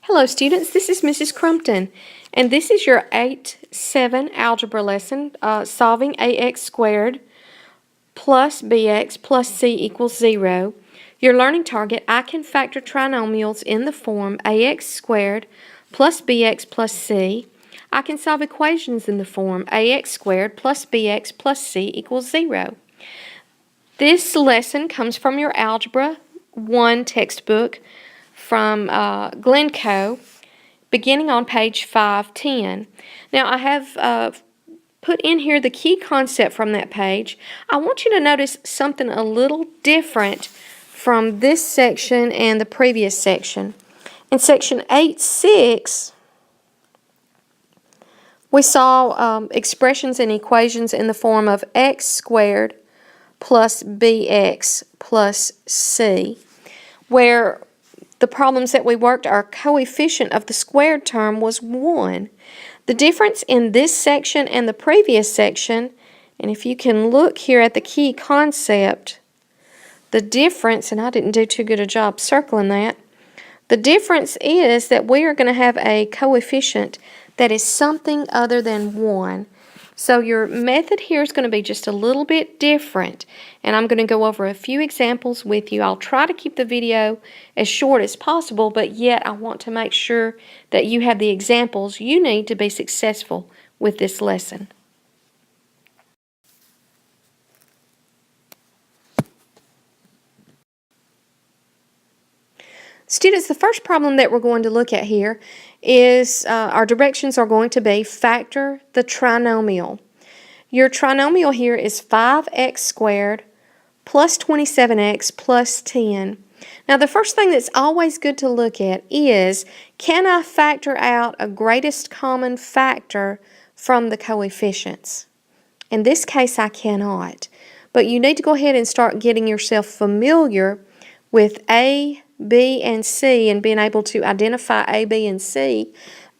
Hello students, this is Mrs. Crumpton, and this is your 8-7 algebra lesson, solving ax squared plus bx plus c equals 0. Your learning target: I can factor trinomials in the form ax squared plus bx plus c. I can solve equations in the form ax squared plus bx plus c equals 0. This lesson comes from your Algebra 1 textbook from Glencoe, beginning on page 510. Now, I have put in here the key concept from that page. I want you to notice something a little different from this section and the previous section. In section 8.6, we saw expressions and equations in the form of x squared plus bx plus c, where the problems that we worked, our coefficient of the squared term was 1. The difference in this section and the previous section, and if you can look here at the key concept, the difference, and I didn't do too good a job circling that, the difference is that we are going to have a coefficient that is something other than 1. So your method here is going to be just a little bit different, and I'm going to go over a few examples with you. I'll try to keep the video as short as possible, but yet I want to make sure that you have the examples you need to be successful with this lesson. Students, the first problem that we're going to look at here is our directions are going to be factor the trinomial. Your trinomial here is 5x squared plus 27x plus 10. Now, the first thing that's always good to look at is, can I factor out a greatest common factor from the coefficients? In this case, I cannot. But you need to go ahead and start getting yourself familiar with A, B, and C and being able to identify A, B, and C.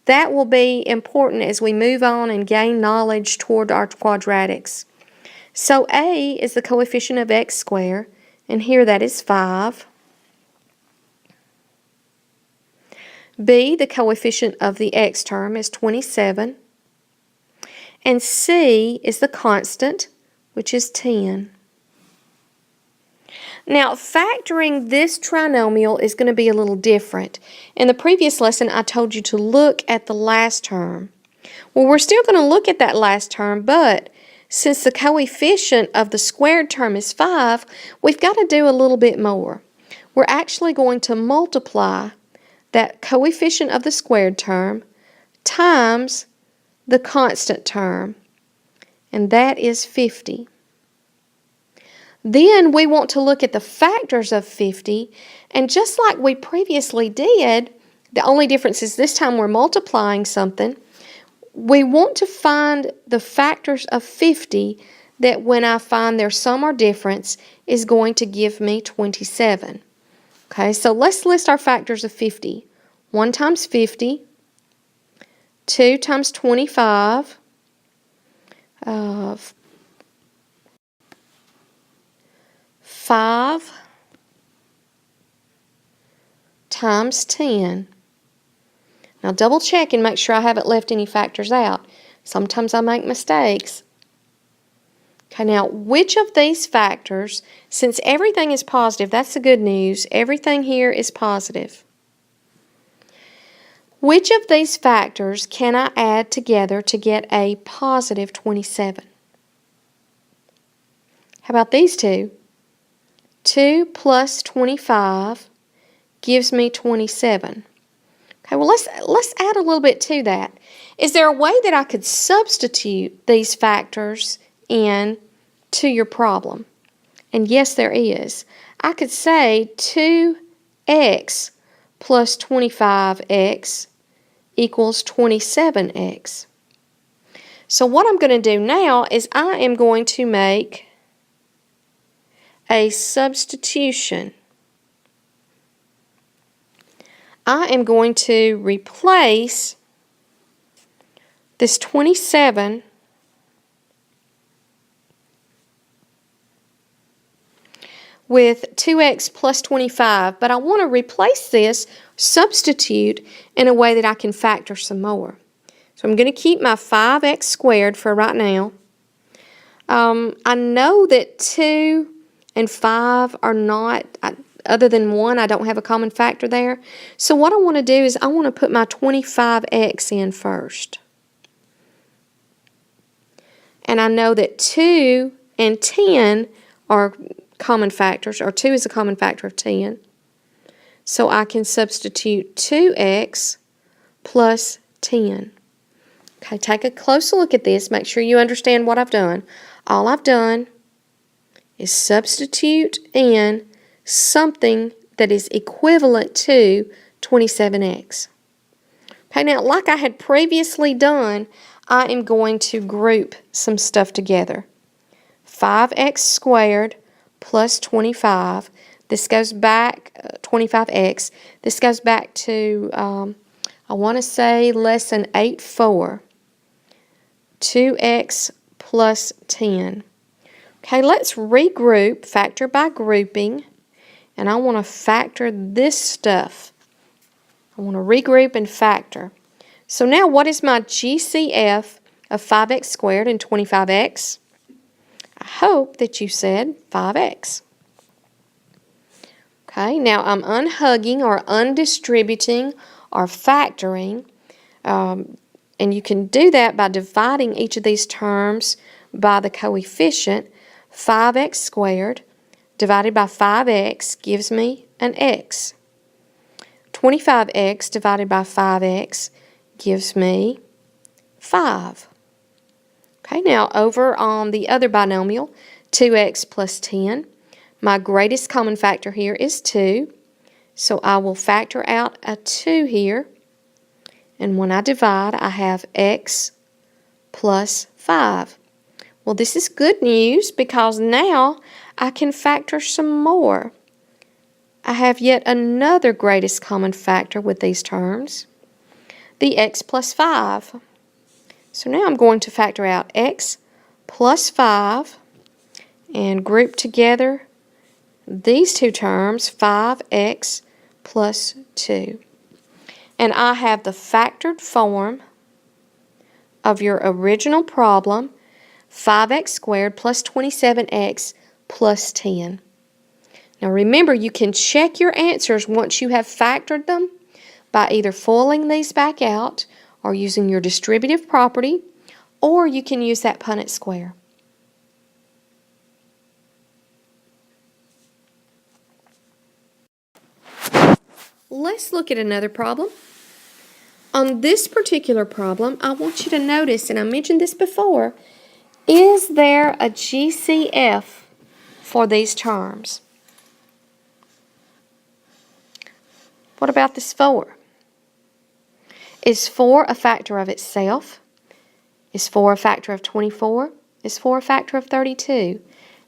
That will be important as we move on and gain knowledge toward our quadratics. So A is the coefficient of x squared, and here that is 5. B, the coefficient of the x term, is 27. And C is the constant, which is 10. Now, factoring this trinomial is going to be a little different. In the previous lesson, I told you to look at the last term. Well, we're still going to look at that last term, but since the coefficient of the squared term is 5, we've got to do a little bit more. We're actually going to multiply that coefficient of the squared term times the constant term, and that is 50. Then we want to look at the factors of 50, and just like we previously did, the only difference is this time we're multiplying something. We want to find the factors of 50 that when I find their sum or difference is going to give me 27. Okay, so let's list our factors of 50. 1 times 50, 2 times 25, 5 times 10. Now double check and make sure I haven't left any factors out. Sometimes I make mistakes. Okay, now which of these factors, since everything is positive, that's the good news, everything here is positive. Which of these factors can I add together to get a positive 27? How about these two? 2 plus 25 gives me 27. Okay, well let's add a little bit to that. Is there a way that I could substitute these factors in to your problem? And yes, there is. I could say 2x plus 25x equals 27x. So what I'm going to do now is I am going to make a substitution. I am going to replace this 27 with 2x plus 25, but I want to replace this, substitute in a way that I can factor some more. So I'm going to keep my 5x squared for right now. I know that 2 and 5 are not, other than 1, I don't have a common factor there. So what I want to do is I want to put my 25x in first. And I know that 2 and 10 are common factors, or 2 is a common factor of 10. So I can substitute 2x plus 10. Okay, take a closer look at this. Make sure you understand what I've done. All I've done is substitute in something that is equivalent to 27x. Okay, now like I had previously done, I am going to group some stuff together. 5x squared plus 25. This goes back, 25x. This goes back to, I want to say lesson 8.4. 2x plus 10. Okay, let's regroup, factor by grouping, and I want to factor this stuff. I want to regroup and factor. So now what is my GCF of 5x squared and 25x? I hope that you said 5x. Okay, now I'm unhugging or undistributing or factoring. And you can do that by dividing each of these terms by the coefficient. 5x squared divided by 5x gives me an x. 25x divided by 5x gives me 5. Okay, now over on the other binomial, 2x plus 10. My greatest common factor here is 2. So I will factor out a 2 here. And when I divide, I have x plus 5. Well, this is good news because now I can factor some more. I have yet another greatest common factor with these terms, the x plus 5. So now I'm going to factor out x plus 5 and group together these two terms, 5x plus 2. And I have the factored form of your original problem, 5x squared plus 27x plus 10. Now remember, you can check your answers once you have factored them by either FOILing these back out or using your distributive property, or you can use that Punnett square. Let's look at another problem. On this particular problem, I want you to notice, and I mentioned this before, is there a GCF for these terms? What about this 4? Is 4 a factor of itself? Is 4 a factor of 24? Is 4 a factor of 32?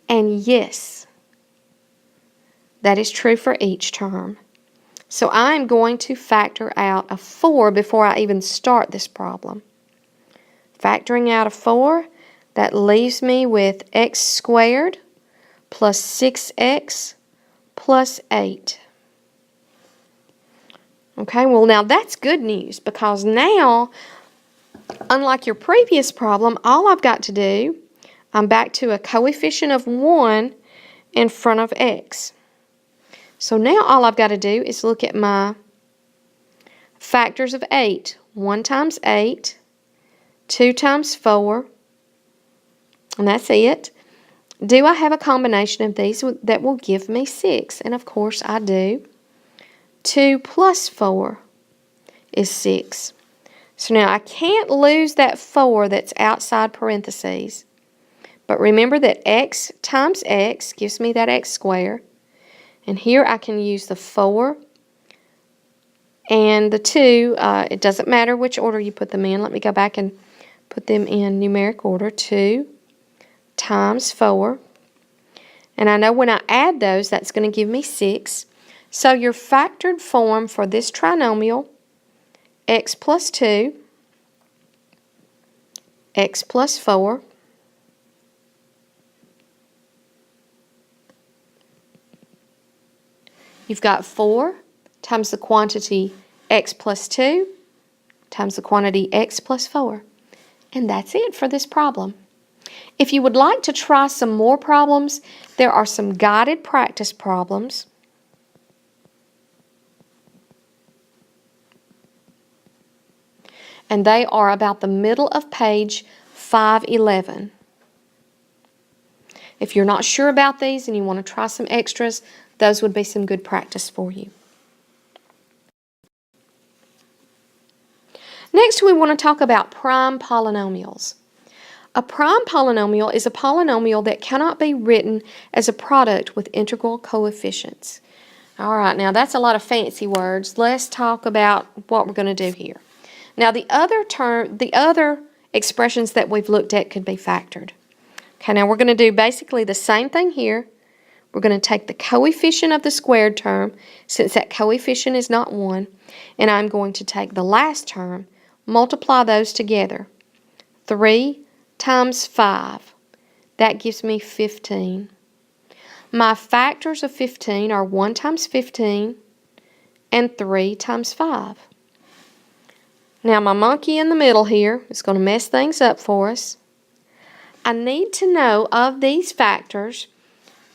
And yes, that is true for each term. So I'm going to factor out a 4 before I even start this problem. Factoring out a 4, that leaves me with x squared plus 6x plus 8. Okay, well now that's good news because now, unlike your previous problem, all I've got to do, I'm back to a coefficient of 1 in front of x. So now all I've got to do is look at my factors of 8. 1 times 8, 2 times 4, and that's it. Do I have a combination of these that will give me 6? And of course I do. 2 plus 4 is 6. So now I can't lose that 4 that's outside parentheses. But remember that x times x gives me that x squared. And here I can use the 4 and the 2. It doesn't matter which order you put them in. Let me go back and put them in numeric order. 2 times 4. And I know when I add those, that's going to give me 6. So your factored form for this trinomial, x plus 2, x plus 4, You've got 4 times the quantity x plus 2 times the quantity x plus 4. And that's it for this problem. If you would like to try some more problems, there are some guided practice problems. And they are about the middle of page 511. If you're not sure about these and you want to try some extras, those would be some good practice for you. Next, we want to talk about prime polynomials. A prime polynomial is a polynomial that cannot be written as a product with integral coefficients. All right, now that's a lot of fancy words. Let's talk about what we're going to do here. Now, the other expressions that we've looked at could be factored. Okay, now we're going to do basically the same thing here. We're going to take the coefficient of the squared term, since that coefficient is not 1, and I'm going to take the last term, multiply those together. 3 times 5, that gives me 15. My factors of 15 are 1 times 15 and 3 times 5. Now my monkey in the middle here is going to mess things up for us. I need to know of these factors,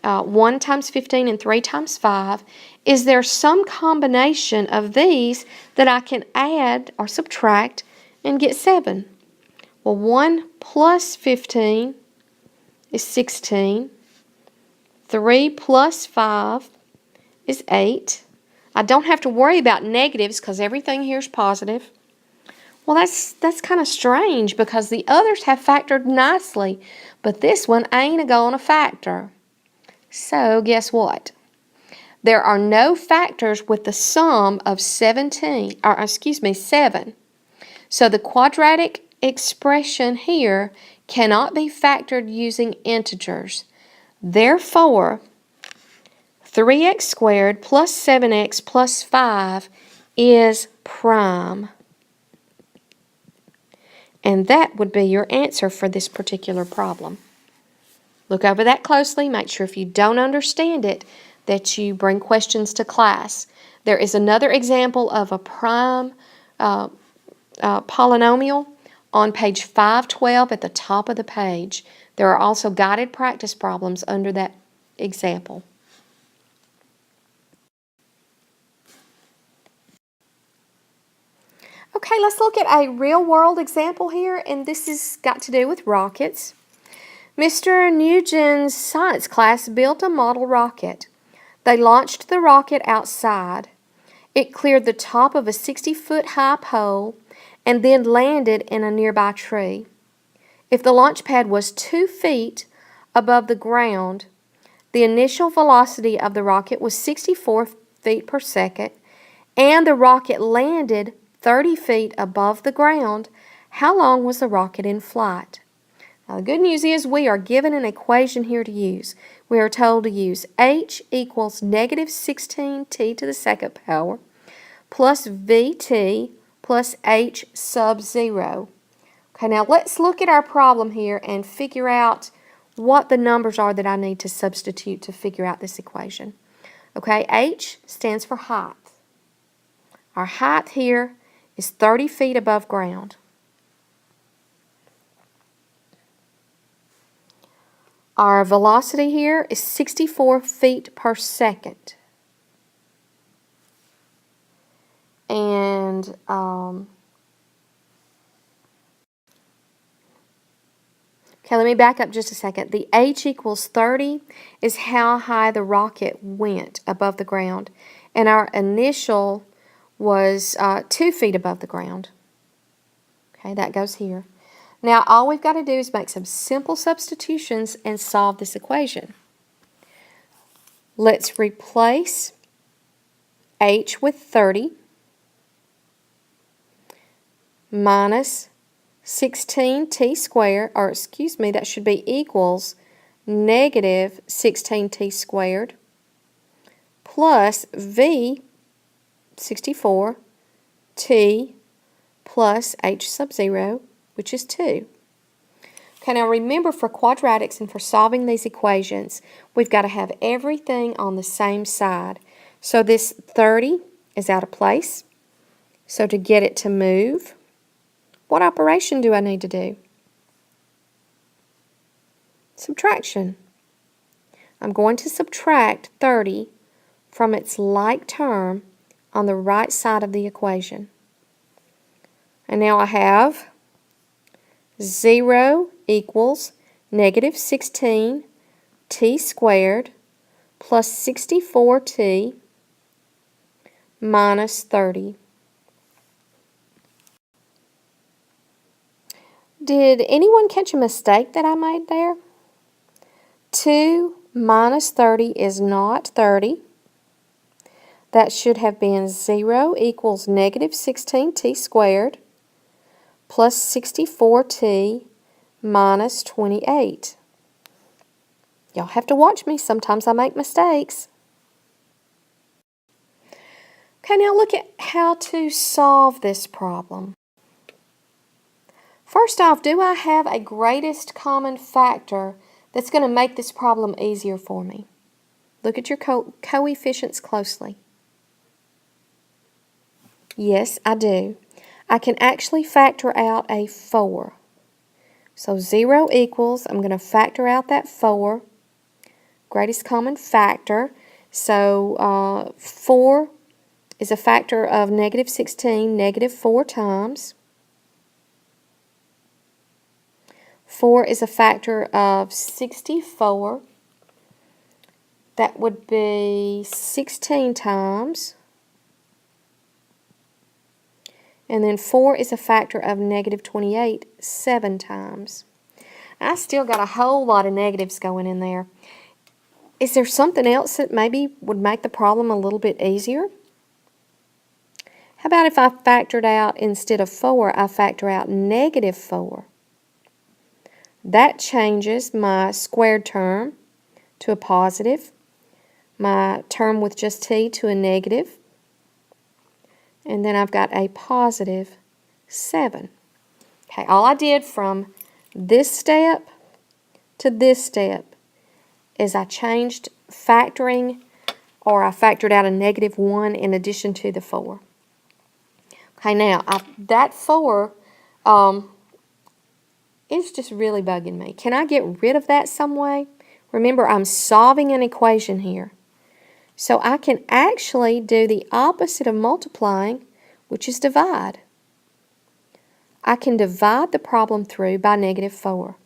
1 times 15 and 3 times 5, is there some combination of these that I can add or subtract and get 7? Well, 1 plus 15 is 16. 3 plus 5 is 8. I don't have to worry about negatives because everything here is positive. Well, that's kind of strange because the others have factored nicely, but this one ain't going to factor. So guess what? There are no factors with the sum of 7. So the quadratic expression here cannot be factored using integers. Therefore, 3x squared plus 7x plus 5 is prime. And that would be your answer for this particular problem. Look over that closely. Make sure if you don't understand it that you bring questions to class. There is another example of a prime polynomial on page 512 at the top of the page. There are also guided practice problems under that example. Okay, let's look at a real-world example here, and this has got to do with rockets. Mr. Nugent's science class built a model rocket. They launched the rocket outside. It cleared the top of a 60-foot high pole and then landed in a nearby tree. If the launch pad was 2 feet above the ground, the initial velocity of the rocket was 64 feet per second, and the rocket landed 30 feet above the ground. How long was the rocket in flight? Now, the good news is we are given an equation here to use. We are told to use h equals negative 16t to the second power plus vt plus h sub 0. Okay, now let's look at our problem here and figure out what the numbers are that I need to substitute to figure out this equation. Okay, h stands for height. Our height here is 30 feet above ground. Our velocity here is 64 feet per second. And okay, let me back up just a second. The h equals 30 is how high the rocket went above the ground. And our initial was 2 feet above the ground. Okay, that goes here. Now, all we've got to do is make some simple substitutions and solve this equation. Let's replace h with 30 minus 16t squared, or excuse me, that should be equals negative 16t squared plus v 64 t plus h sub 0, which is 2. Okay, now remember, for quadratics and for solving these equations, we've got to have everything on the same side. So this 30 is out of place. So to get it to move, what operation do I need to do? Subtraction. I'm going to subtract 30 from its like term on the right side of the equation. And now I have 0 equals negative 16 t squared plus 64t minus 30. Did anyone catch a mistake that I made there? 2 minus 30 is not 30. That should have been 0 equals negative 16t squared plus 64t minus 28. Y'all have to watch me. Sometimes I make mistakes. Okay, now look at how to solve this problem. First off, do I have a greatest common factor that's going to make this problem easier for me? Look at your coefficients closely. Yes, I do. I can actually factor out a 4. So 0 equals, I'm going to factor out that 4, greatest common factor. So 4 is a factor of negative 16, negative 4 times. 4 is a factor of 64. That would be 16 times. And then 4 is a factor of negative 28, 7 times. I still got a whole lot of negatives going in there. Is there something else that maybe would make the problem a little bit easier? How about if I factored out, instead of 4, I factor out negative 4? That changes my squared term to a positive, my term with just t to a negative, and then I've got a positive 7. Okay, all I did from this step to this step is I changed factoring, or I factored out a negative 1 in addition to the 4. Okay, now that 4 is just really bugging me. Can I get rid of that some way? Remember, I'm solving an equation here. So I can actually do the opposite of multiplying, which is divide. I can divide the problem through by negative 4.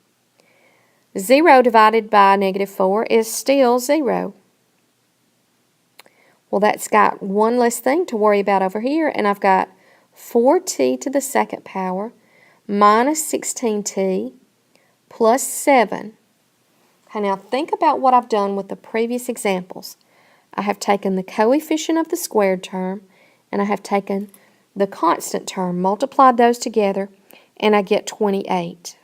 0 divided by negative 4 is still 0. Well, that's got one less thing to worry about over here, and I've got 4t to the second power minus 16t plus 7. Okay, now think about what I've done with the previous examples. I have taken the coefficient of the squared term, and I have taken the constant term, multiplied those together, and I get 28.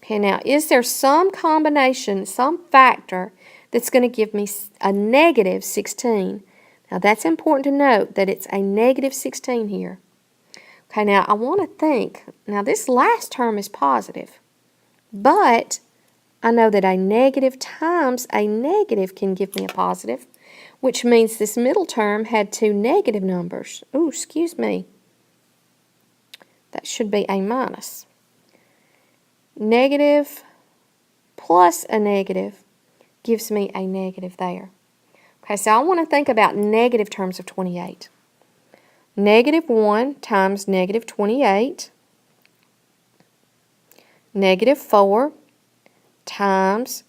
Okay, now is there some combination, some factor that's going to give me a negative 16? Now that's important to note that it's a negative 16 here. Okay, now I want to think, now this last term is positive, but I know that a negative times a negative can give me a positive, which means this middle term had two negative numbers. Ooh, excuse me. That should be a minus. Negative plus a negative gives me a negative there. Okay, so I want to think about negative terms of 28. Negative 1 times negative 28. Negative 4 times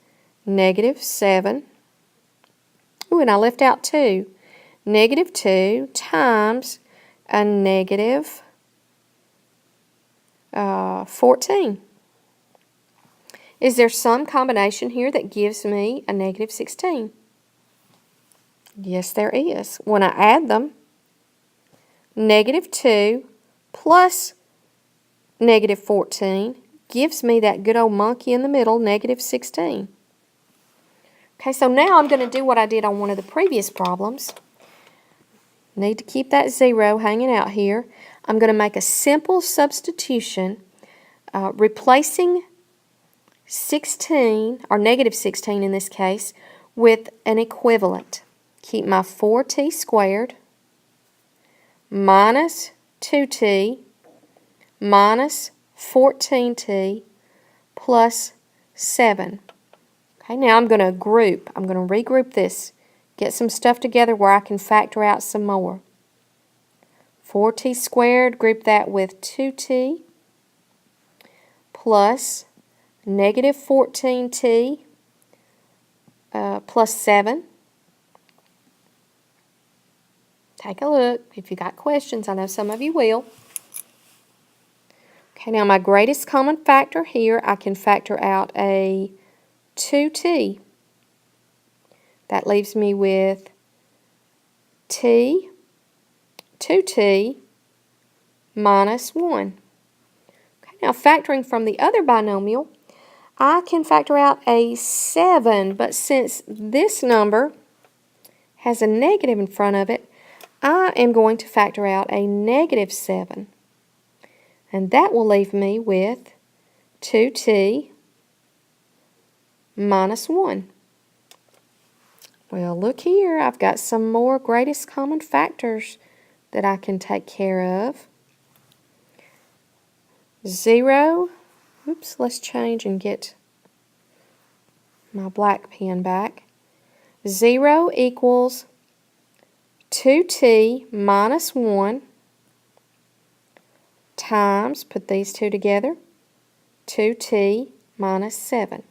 negative 7. Ooh, and I left out 2. Negative 2 times a negative 14. Is there some combination here that gives me a negative 16? Yes, there is. When I add them, negative 2 plus negative 14 gives me that good old monkey in the middle, negative 16. Okay, so now I'm going to do what I did on one of the previous problems. Need to keep that 0 hanging out here. I'm going to make a simple substitution, replacing 16, or negative 16 in this case, with an equivalent. keep my 4t squared minus 2t minus 14t plus 7. Okay, now I'm going to group. I'm going to regroup this. Get some stuff together where I can factor out some more. 4t squared, group that with 2t plus negative 14t plus 7. Take a look. If you got questions, I know some of you will. Okay, now my greatest common factor here, I can factor out a 2t. That leaves me with t, 2t minus 1. Okay, now factoring from the other binomial, I can factor out a 7, but since this number has a negative in front of it, I am going to factor out a negative 7. And that will leave me with 2t minus 1. Well, look here. I've got some more greatest common factors that I can take care of. 0. Oops, let's change and get my black pen back. 0 equals 2t minus 1 times, put these two together, 2t minus 7.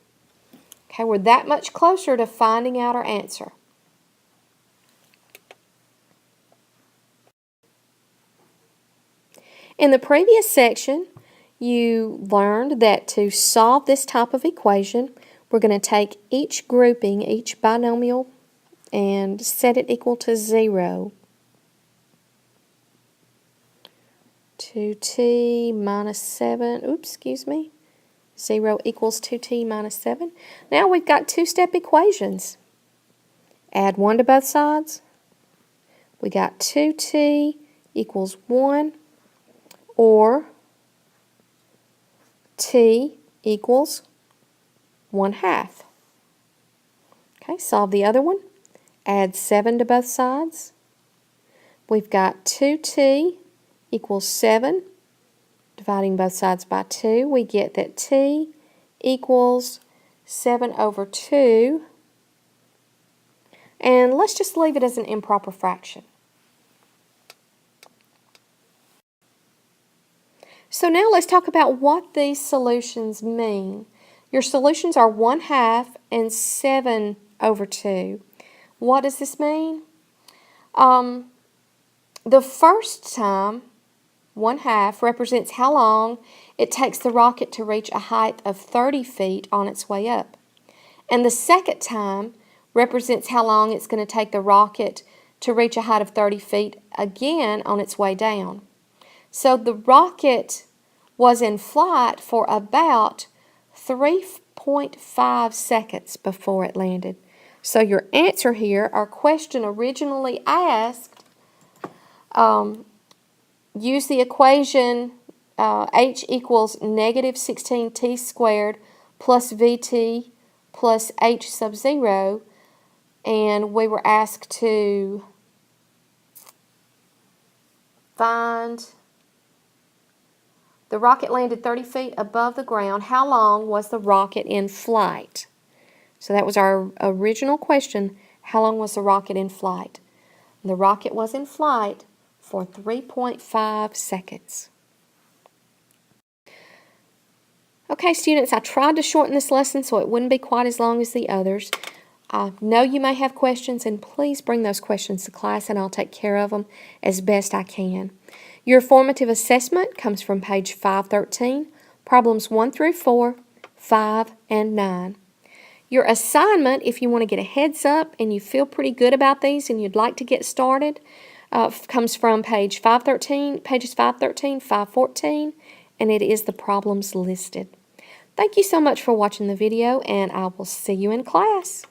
Okay, we're that much closer to finding out our answer. In the previous section, you learned that to solve this type of equation, we're going to take each grouping, each binomial, and set it equal to 0. 2t minus 7, oops, excuse me. 0 equals 2t minus 7. Now we've got two-step equations. Add 1 to both sides. We got 2t equals 1, or t equals 1/2. Okay, solve the other one. Add 7 to both sides. We've got 2t equals 7. Dividing both sides by 2, we get that t equals 7 over 2. And let's just leave it as an improper fraction. So now let's talk about what these solutions mean. Your solutions are 1/2 and 7 over 2. What does this mean? The first time, 1/2 represents how long it takes the rocket to reach a height of 30 feet on its way up. And the second time represents how long it's going to take the rocket to reach a height of 30 feet again on its way down. So the rocket was in flight for about 3.5 seconds before it landed. So your answer here, our question originally asked, use the equation h equals negative 16t squared plus vt plus h sub 0, and we were asked to find the rocket landed 30 feet above the ground. How long was the rocket in flight? So that was our original question. How long was the rocket in flight? The rocket was in flight for 3.5 seconds. Okay, students, I tried to shorten this lesson so it wouldn't be quite as long as the others. I know you may have questions, and please bring those questions to class, and I'll take care of them as best I can. Your formative assessment comes from page 513, problems 1 through 4, 5, and 9. Your assignment, if you want to get a heads up and you feel pretty good about these and you'd like to get started, comes from pages 513, 514, and it is the problems listed. Thank you so much for watching the video, and I will see you in class.